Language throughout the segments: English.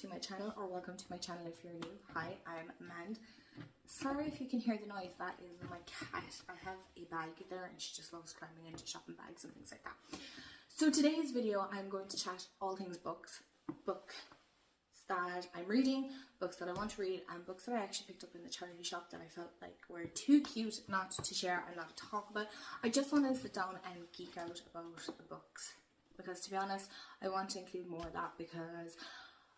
to my channel, or welcome to my channel if you're new. Hi, I'm Amanda. Sorry if you can hear the noise, that is my cat. I have a bag there and she just loves climbing into shopping bags and things like that. So today's video I'm going to chat all things books that I'm reading, books that I want to read, and books that I actually picked up in the charity shop that I felt like were too cute not to share and not to talk about. I just wanted to sit down and geek out about the books, because to be honest I want to include more of that because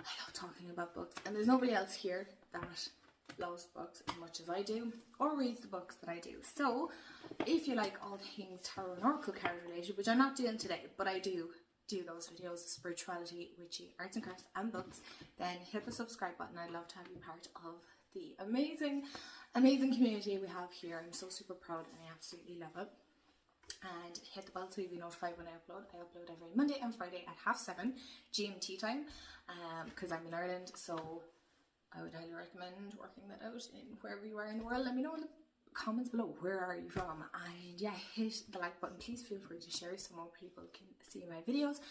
I love talking about books and there's nobody else here that loves books as much as I do or reads the books that I do. So if you like all things tarot and oracle card related, which I'm not doing today, but I do those videos, spirituality, witchy, arts and crafts and books, then hit the subscribe button. I'd love to have you part of the amazing community we have here. I'm so super proud and I absolutely love it. And hit the bell so you'll be notified when I upload. I upload every Monday and Friday at 7:30 GMT time, because I'm in Ireland, so I would highly recommend working that out in wherever you are in the world. Let me know in the comments below, where are you from? And yeah, hit the like button. Please feel free to share so more people can see my videos,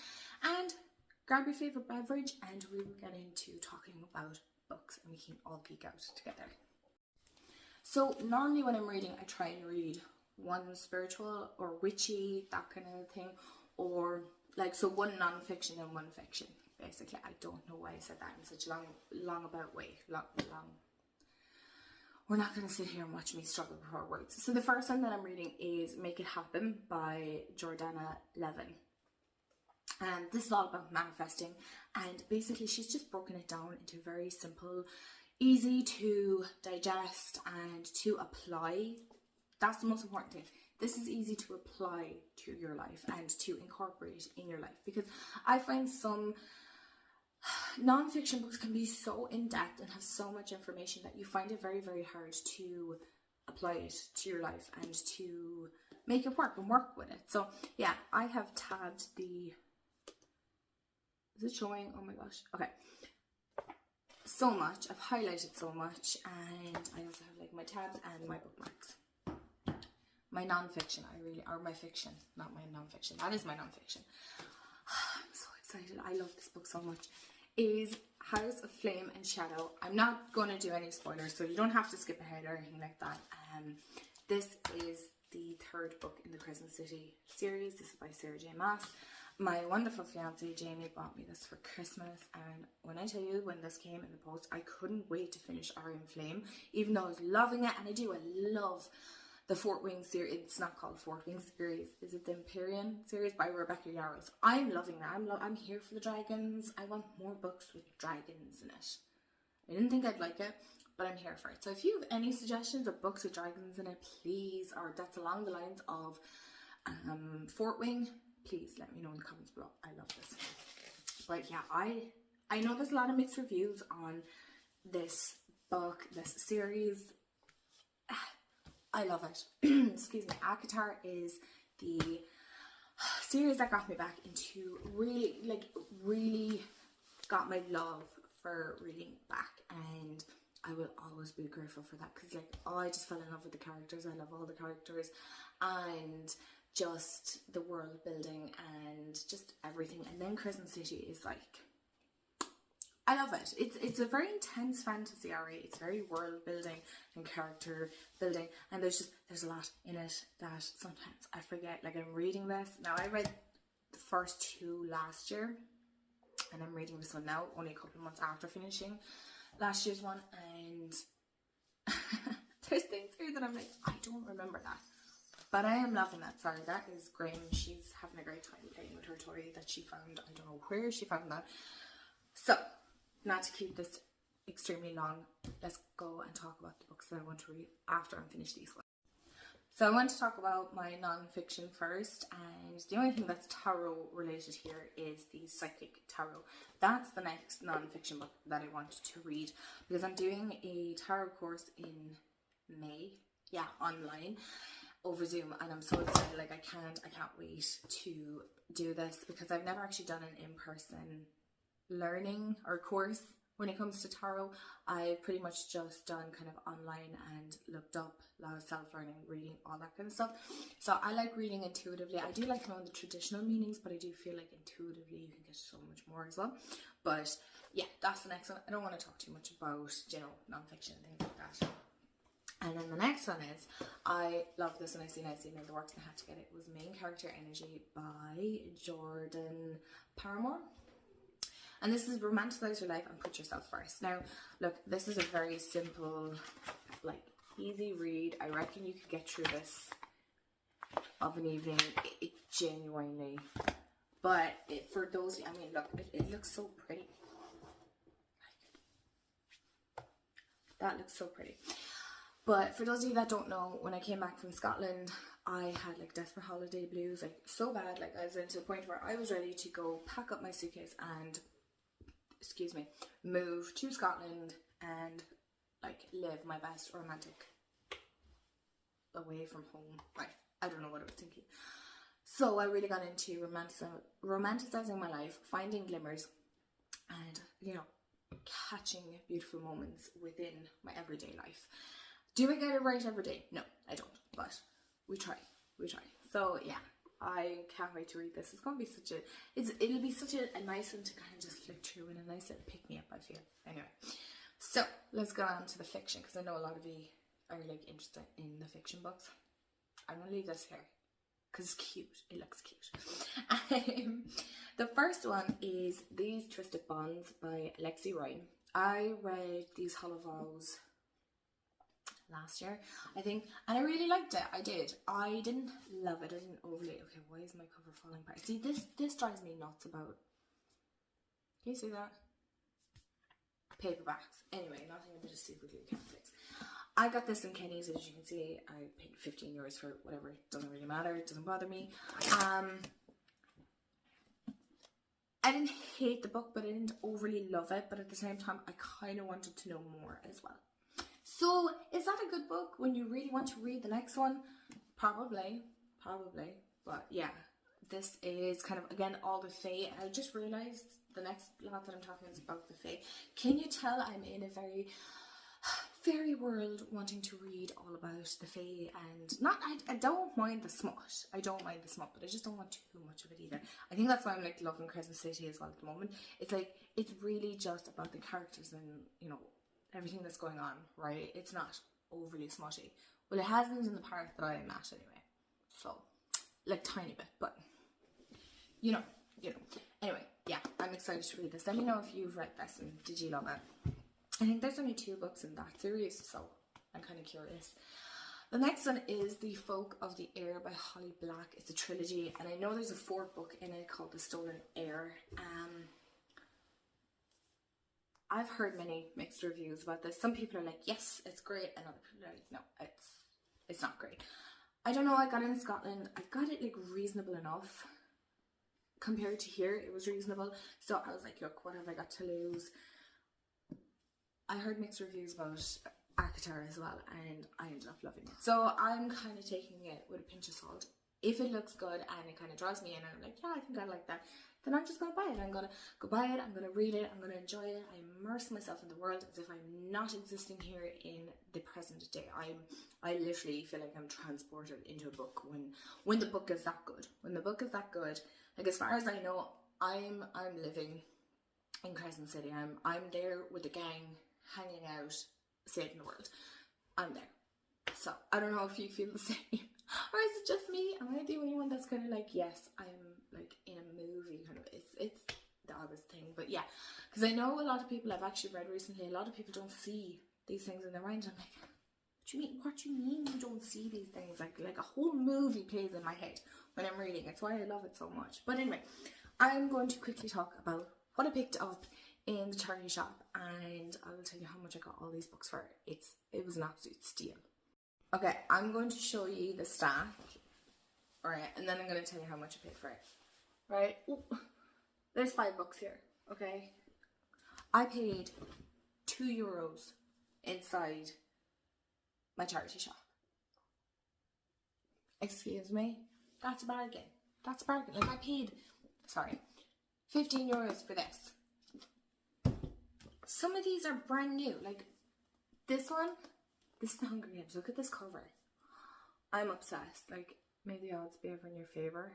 and grab your favourite beverage and we will get into talking about books and we can all geek out together. So normally when I'm reading, I try and read one spiritual or witchy, that kind of thing, or like, so one non-fiction and one fiction, basically. I don't know why I said that in such a long about way. We're not going to sit here and watch me struggle with our words. So the first one that I'm reading is Make It Happen by Jordana Levin. And this is all about manifesting, and basically she's just broken it down into very simple, easy to digest and to apply. That's the most important thing. This is easy to apply to your life and to incorporate in your life, because I find some non-fiction books can be so in-depth and have so much information that you find it very, very hard to apply it to your life and to make it work and work with it. So yeah, I have tabbed the... Is it showing? Oh my gosh. Okay. So much. I've highlighted so much, and I also have like my tabs and my bookmarks. My non-fiction, or my fiction, not my non-fiction, that is my non-fiction. I'm so excited, I love this book so much, is House of Flame and Shadow. I'm not going to do any spoilers, so you don't have to skip ahead or anything like that. This is the third book in the Crescent City series. This is by Sarah J. Maas. My wonderful fiance Jamie bought me this for Christmas, and when I tell you, when this came in the post, I couldn't wait to finish Iron Flame, even though I was loving it, and I love the Fort Wing series. It's not called Fort Wing series. Is it the Empyrean series by Rebecca Yarros? I'm loving that. I'm here for the dragons. I want more books with dragons in it. I didn't think I'd like it, but I'm here for it. So if you have any suggestions of books with dragons in it, please, or that's along the lines of Fort Wing, please let me know in the comments below. I love this. But yeah, I know there's a lot of mixed reviews on this book, this series. I love it. Excuse me. Akatar is the series that got me back into really got my love for reading back, and I will always be grateful for that, because I just fell in love with the characters. I love all the characters and just the world building and just everything. And then Crescent City is like, I love it. It's a very intense fantasy, RA. It's very world building and character building, and there's a lot in it that sometimes I forget. Like, I'm reading this now. I read the first two last year, and I'm reading this one now, only a couple of months after finishing last year's one, and there's things here that I'm like, I don't remember that. But I am loving that. Sorry, that is Graham. She's having a great time playing with her toy that she found. I don't know where she found that. So, not to keep this extremely long, let's go and talk about the books that I want to read after I'm finished these ones. So I want to talk about my non-fiction first, and the only thing that's tarot related here is the Psychic Tarot. That's the next non-fiction book that I want to read, because I'm doing a tarot course in May, yeah, online, over Zoom, and I'm so excited. Like, I can't wait to do this, because I've never actually done an in-person learning or course when it comes to tarot, I've pretty much just done kind of online and looked up a lot of self-learning, reading, all that kind of stuff. So I like reading intuitively. I do like knowing the traditional meanings, but I do feel like intuitively you can get so much more as well. But yeah, that's the next one. I don't want to talk too much about, you know, non-fiction and things like that. And then the next one is, I love this, and I've seen it in the works, and I had to get it. It was Main Character Energy by Jordan Paramore. And this is romanticize your life and put yourself first. Now, look, this is a very simple, like, easy read. I reckon you could get through this of an evening, genuinely. But for those, I mean, look, it looks so pretty. That looks so pretty. But for those of you that don't know, when I came back from Scotland, I had like desperate holiday blues, like so bad. Like I was into the point where I was ready to go pack up my suitcase and, excuse me, move to Scotland and like live my best romantic away from home life. I don't know what I was thinking. So I really got into romanticizing my life, finding glimmers, and, you know, catching beautiful moments within my everyday life. Do I get it right every day? No, I don't, but we try. So yeah, I can't wait to read this. It's going to be it'll be such a nice one to kind of just flick through, and a nice little pick me up, I feel. Anyway, so let's go on to the fiction, because I know a lot of you are like interested in the fiction books. I'm going to leave this here because it's cute. It looks cute. The first one is These Twisted Bonds by Lexi Ryan. I read These Hollow Vows last year, I think, and I really liked it. I did. I didn't love it. I didn't overly. Okay, why is my cover falling apart? See, this drives me nuts about. Can you see that? Paperbacks. Anyway, nothing but a super glue can't fix. I got this in Kenny's, as you can see. I paid €15 for it, whatever. It doesn't really matter. It doesn't bother me. I didn't hate the book, but I didn't overly love it. But at the same time, I kind of wanted to know more as well. So, is that a good book when you really want to read the next one? Probably. But yeah, this is kind of, again, all the Fae. I just realised the next lot that I'm talking is about the Fae. Can you tell I'm in a very fairy world wanting to read all about the Fae? And I don't mind the smut. I don't mind the smut, but I just don't want too much of it either. I think that's why I'm like loving Crescent City as well at the moment. It's like, it's really just about the characters and, you know, everything that's going on, right? It's not overly smutty. Well, it hasn't in the part that I'm at anyway. So, like, tiny bit, but you know. Anyway, yeah, I'm excited to read this. Let me know if you've read this and did you love it. I think there's only 2 books in that series, so I'm kind of curious. The next one is The Folk of the Air by Holly Black. It's a trilogy, and I know there's a 4th book in it called The Stolen Air. I've heard many mixed reviews about this. Some people are like, yes, it's great, and other people are like, no, it's not great. I don't know, I got it in Scotland. I got it like reasonable enough. Compared to here, it was reasonable. So I was like, look, what have I got to lose? I heard mixed reviews about Akatar as well, and I ended up loving it. So I'm kind of taking it with a pinch of salt. If it looks good and it kind of draws me in, and I'm like, yeah, I think I like that, then I'm just going to buy it. I'm going to go buy it, I'm going to read it, I'm going to enjoy it. I immerse myself in the world as if I'm not existing here in the present day. I literally feel like I'm transported into a book when the book is that good. When the book is that good, like as far as I know, I'm living in Crescent City. I'm there with the gang, hanging out, saving the world. I'm there. So I don't know if you feel the same. Or is it just me? Am I the only one that's kind of like, yes, I'm like in a movie kind of, it's the oddest thing. But yeah, because I know a lot of people, I've actually read recently, a lot of people don't see these things in their mind. I'm like, what do you mean you don't see these things? Like a whole movie plays in my head when I'm reading. It's why I love it so much. But anyway, I'm going to quickly talk about what I picked up in the charity shop, and I will tell you how much I got all these books for. It was an absolute steal. Okay, I'm going to show you the stack, alright, and then I'm going to tell you how much I paid for it. Right? Ooh, there's 5 books here, okay? I paid €2 inside my charity shop. Excuse me? That's a bargain. That's a bargain. Like I paid, €15 for this. some of these are brand new. Like this one, this is the Hunger Games. Look at this cover. I'm obsessed. Like, may the odds be ever in your favour.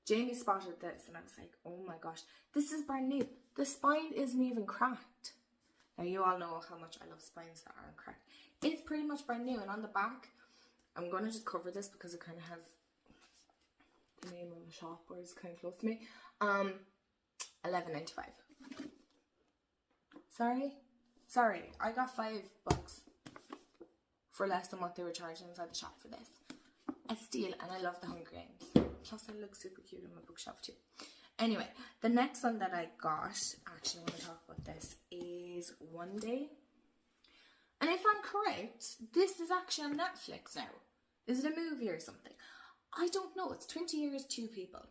Jamie spotted this and I was like, oh my gosh, this is brand new. The spine isn't even cracked. Now you all know how much I love spines that aren't cracked. It's pretty much brand new, and on the back, I'm going to just cover this because it kind of has the name of the shop, or it's kind of close to me. $11.95. Sorry, I got $5 for less than what they were charging inside the shop for this. A steal, and I love the Hunger Games. Plus I look super cute on my bookshelf too. Anyway, the next one that I got, actually I want to talk about this, is One Day. And if I'm correct, this is actually on Netflix now. Is it a movie or something? I don't know. It's 20 years, 2 people.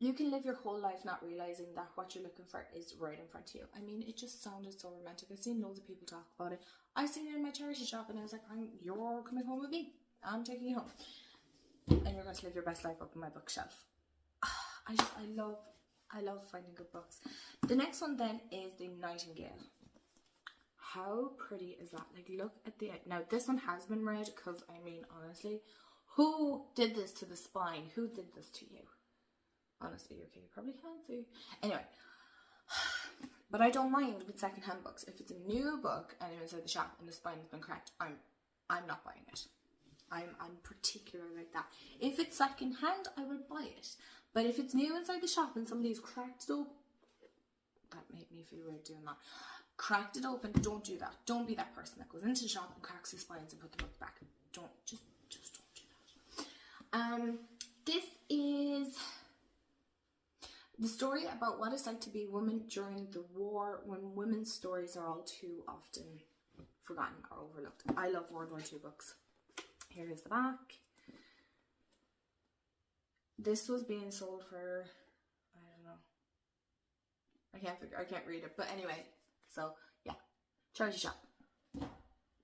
You can live your whole life not realising that what you're looking for is right in front of you. I mean, it just sounded so romantic. I've seen loads of people talk about it. I've seen it in my charity shop and I was like, you're coming home with me. I'm taking you home. And you're going to live your best life up on my bookshelf. I love finding good books. The next one then is The Nightingale. How pretty is that? Like, look at the... Now, this one has been read because, I mean, honestly, who did this to the spine? Who did this to you? Honestly, okay, you probably can't see. Anyway, but I don't mind with second-hand books. If it's a new book and I'm inside the shop and the spine has been cracked, I'm not buying it. I'm particular like that. If it's second-hand, I will buy it. But if it's new inside the shop and somebody's cracked it open, that made me feel weird doing that. Cracked it open, don't do that. Don't be that person that goes into the shop and cracks the spines and put the book back. Just don't do that. This is the story about what it's like to be a woman during the war, when women's stories are all too often forgotten or overlooked. I love World War II books. Here is the back. This was being sold for, I don't know. I can't read it. But anyway, so yeah. Charity shop.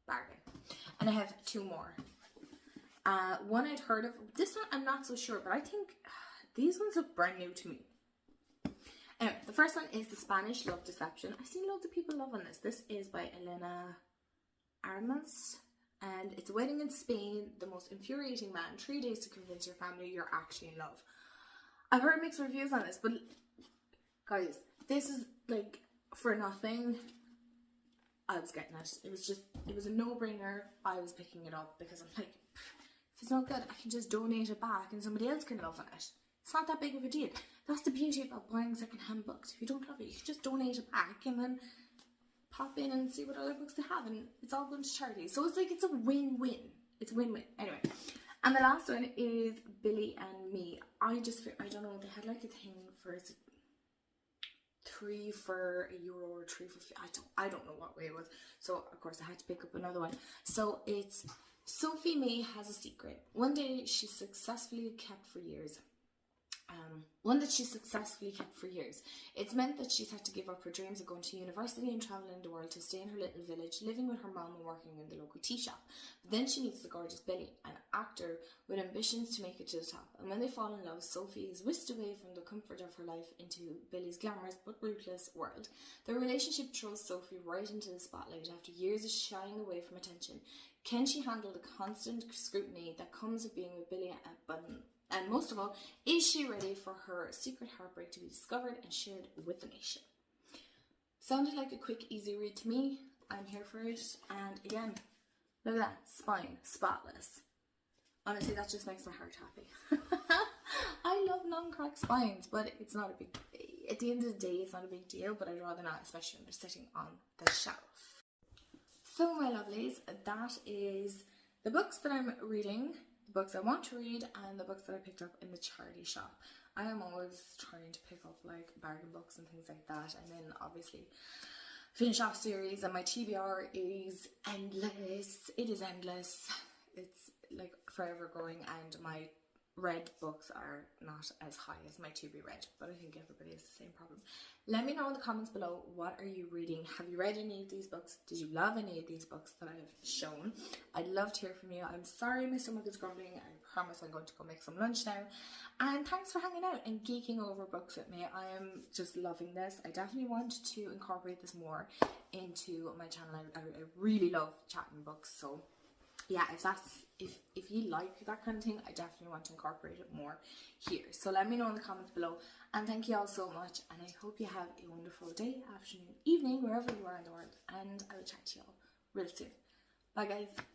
Bargain. And I have 2 more. One I'd heard of. This one I'm not so sure, but I think these ones look brand new to me. Anyway, the first one is The Spanish Love Deception. I've seen loads of people loving this. This is by Elena Armas. And it's a wedding in Spain, the most infuriating man, 3 days to convince your family you're actually in love. I've heard mixed reviews on this, but guys, this is like for nothing. I was getting it. It was a no-brainer. I was picking it up because I'm like, if it's not good, I can just donate it back and somebody else can love it. It's not that big of a deal. That's the beauty about buying second-hand books. If you don't love it, you can just donate it back and then pop in and see what other books they have, and it's all going to charity. So it's like, it's a win-win. It's a win-win. Anyway, and the last one is Billy and Me. I don't know, they had like a thing for 3 for €1 or 3 for... I don't know what way it was. So of course I had to pick up another one. So it's Sophie May has a secret. One day she successfully kept for years. It's meant that she's had to give up her dreams of going to university and travelling the world to stay in her little village, living with her mom and working in the local tea shop. But then she meets the gorgeous Billy, an actor with ambitions to make it to the top. And when they fall in love, Sophie is whisked away from the comfort of her life into Billy's glamorous but ruthless world. Their relationship throws Sophie right into the spotlight after years of shying away from attention. Can she handle the constant scrutiny that comes with being with Billy at Button? And most of all, is she ready for her secret heartbreak to be discovered and shared with the nation? Sounded like a quick, easy read to me. I'm here for it. And again, look at that. Spine. Spotless. Honestly, that just makes my heart happy. I love non-cracked spines, but it's not a big... At the end of the day, it's not a big deal, but I'd rather not, especially when they're sitting on the shelf. So, my lovelies, that is the books that I'm reading, the books I want to read, and the books that I picked up in the charity shop. I am always trying to pick up like bargain books and things like that, and then obviously finish off series, and my TBR is endless. It is endless. It's like forever going, and my read books are not as high as my to be read, but I think everybody has the same problem. Let me know in the comments below, what are you reading? Have you read any of these books? Did you love any of these books that I have shown? I'd love to hear from you. I'm sorry my stomach is grumbling. I promise I'm going to go make some lunch now. And thanks for hanging out and geeking over books with me. I am just loving this. I definitely want to incorporate this more into my channel. I really love chatting books, so yeah, if you like that kind of thing, I definitely want to incorporate it more here. So let me know in the comments below, and thank you all so much, and I hope you have a wonderful day, afternoon, evening, wherever you are in the world, and I will chat to you all real soon. Bye guys.